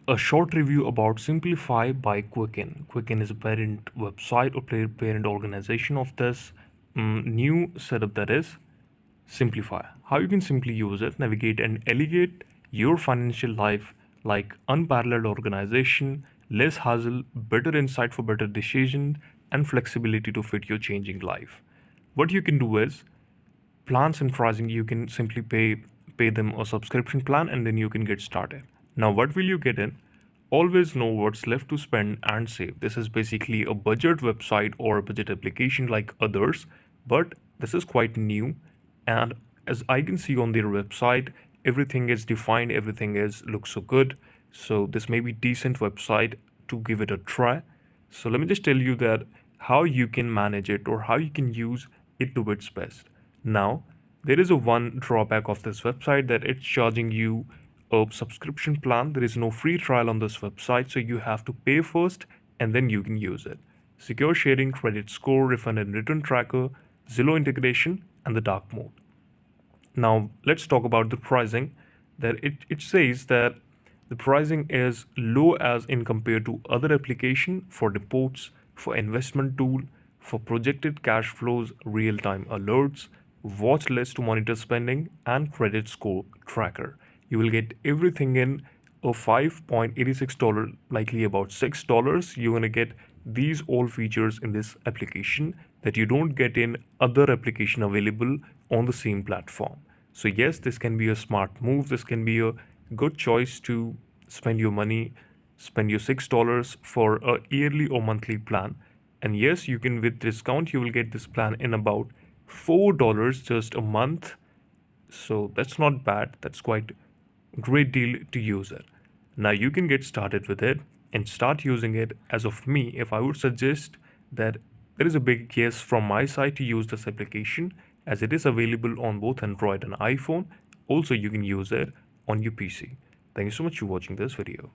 A short review about Simplify by Quicken. Quicken is a parent website or parent organization of this new setup, that is Simplify. How you can simply use it, navigate and elevate your financial life like unparalleled organization, less hassle, better insight for better decision, and flexibility to fit your changing life. What you can do is plans and pricing. You can simply pay them a subscription plan and then you can get started. Now what will you get in? Always know what's left to spend and save. This is basically a budget website or a budget application like others, but this is quite new. And as I can see on their website, everything is defined, everything is looks so good. So this may be decent website to give it a try. So let me just tell you that how you can manage it or how you can use it to its best. Now, there is a one drawback of this website that it's charging you a subscription plan. There is no free trial on this website, so you have to pay first and then you can use it. Secure sharing, credit score, refund and return tracker, Zillow integration, and the dark mode. Now let's talk about the pricing. That it says that the pricing is low as in compared to other application for reports, for investment tool, for projected cash flows, real-time alerts, watch list to monitor spending, and credit score tracker. You will get everything in a $5.86, likely about $6. You're gonna get these all features in this application that you don't get in other application available on the same platform. So yes, this can be a smart move. This can be a good choice to spend your money, spend your $6 for a yearly or monthly plan. And yes, you can, with discount, you will get this plan in about $4 just a month. So that's not bad. That's quite great deal to use it. Now you can get started with it and start using it. As of me, if I would suggest that there is a big yes from my side to use this application as it is available on both Android and iPhone. Also, you can use it on your PC. Thank you so much for watching this video.